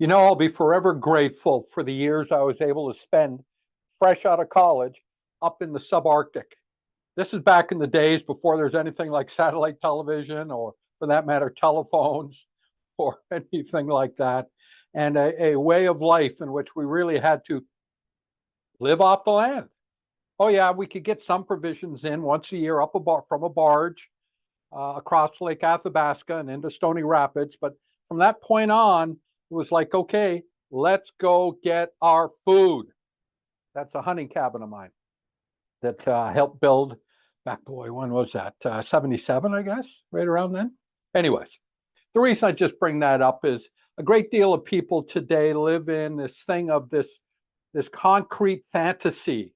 You know, I'll be forever grateful for the years I was able to spend fresh out of college up in the subarctic. This is back in the days before there's anything like satellite television or, for that matter, telephones or anything like that. And a way of life in which we really had to live off the land. Oh, yeah, we could get some provisions in once a year from a barge across Lake Athabasca and into Stony Rapids. But from that point on, it was like, okay, let's go get our food. That's a hunting cabin of mine that helped build back, boy, when was that? 77, I guess, right around then. Anyways, the reason I just bring that up is a great deal of people today live in this thing of this concrete fantasy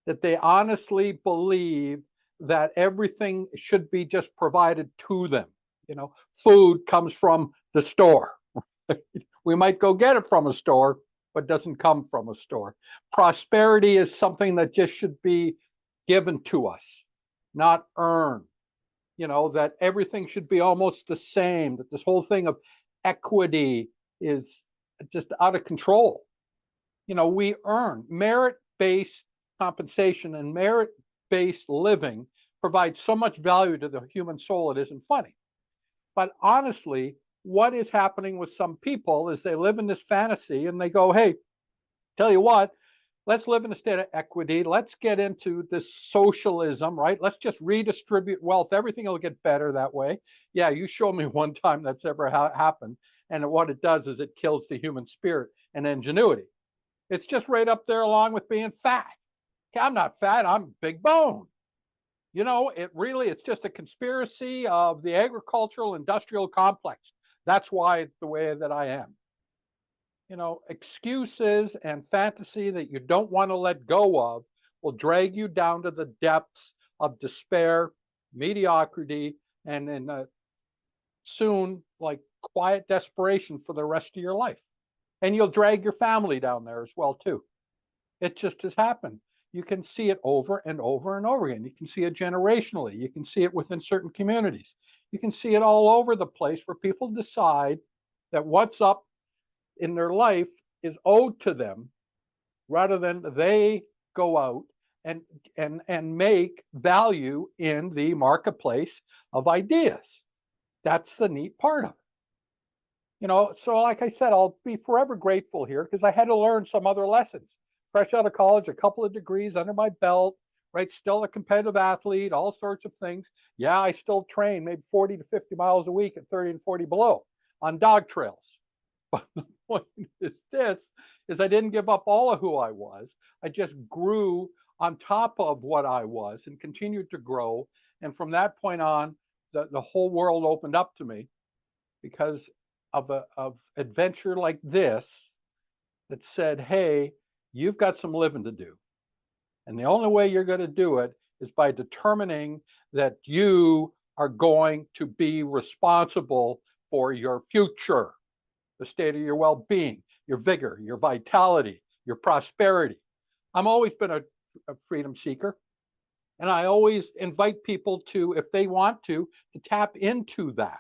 that they honestly believe that everything should be just provided to them. You know, food comes from the store. We might go get it from a store, but doesn't come from a store. Prosperity is something that just should be given to us, not earned. You know, that everything should be almost the same, that this whole thing of equity is just out of control. You know, we earn merit based compensation and merit based living provides so much value to the human soul, it isn't funny. But honestly, what is happening with some people is they live in this fantasy and they go, hey, tell you what, let's live in a state of equity. Let's get into this socialism, right? Let's just redistribute wealth. Everything will get better that way. Yeah, you show me one time that's ever happened. And what it does is it kills the human spirit and ingenuity. It's just right up there along with being fat. I'm not fat, I'm big bone. You know, it's just a conspiracy of the agricultural industrial complex. That's why it's the way that I am. You know, excuses and fantasy that you don't want to let go of will drag you down to the depths of despair, mediocrity, and then soon, like quiet desperation for the rest of your life. And you'll drag your family down there as well, too. It just has happened. You can see it over and over and over again. You can see it generationally. You can see it within certain communities. You can see it all over the place where people decide that what's up in their life is owed to them rather than they go out and make value in the marketplace of ideas. That's the neat part of it. You know, so like I said, I'll be forever grateful here because I had to learn some other lessons. Fresh out of college, a couple of degrees under my belt, right? Still a competitive athlete, all sorts of things. Yeah, I still train maybe 40 to 50 miles a week at 30 and 40 below on dog trails. But the point is I didn't give up all of who I was. I just grew on top of what I was and continued to grow. And from that point on, the whole world opened up to me because of adventure like this that said, hey, you've got some living to do. And the only way you're going to do it is by determining that you are going to be responsible for your future, the state of your well being, your vigor, your vitality, your prosperity. I've always been a freedom seeker. And I always invite people to, if they want to tap into that,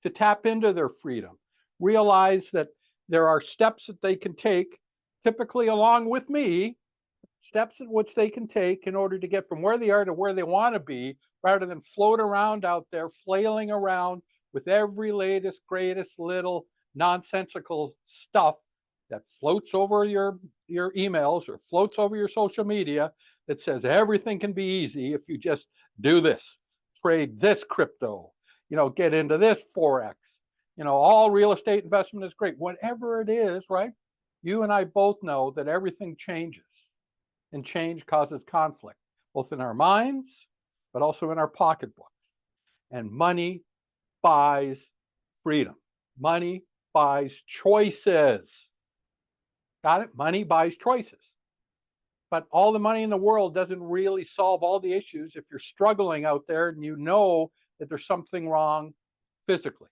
to tap into their freedom, realize that there are steps that they can take, typically along with me, steps in which they can take in order to get from where they are to where they want to be, rather than float around out there, flailing around with every latest, greatest little nonsensical stuff that floats over your emails or floats over your social media that says everything can be easy if you just do this, trade this crypto, you know, get into this Forex, you know, all real estate investment is great. Whatever it is, right? You and I both know that everything changes and change causes conflict, both in our minds, but also in our pocketbooks. And money buys freedom. Money buys choices. Got it? Money buys choices. But all the money in the world doesn't really solve all the issues if you're struggling out there and you know that there's something wrong physically,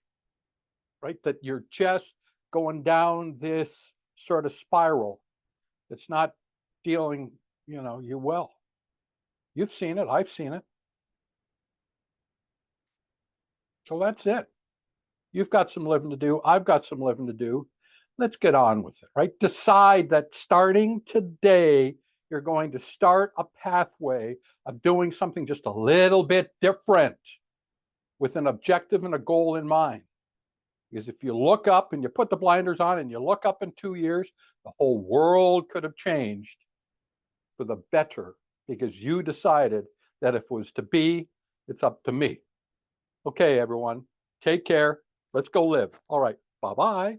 right? That you're just going down this sort of spiral that's not dealing, you know, you well. You've seen it. I've seen it. So that's it. You've got some living to do. I've got some living to do. let's get on with it, right? Decide that starting today, you're going to start a pathway of doing something just a little bit different with an objective and a goal in mind. Because if you look up and you put the blinders on and you look up in 2 years, the whole world could have changed for the better because you decided that if it was to be, it's up to me. Okay, everyone, take care. Let's go live. All right, bye-bye.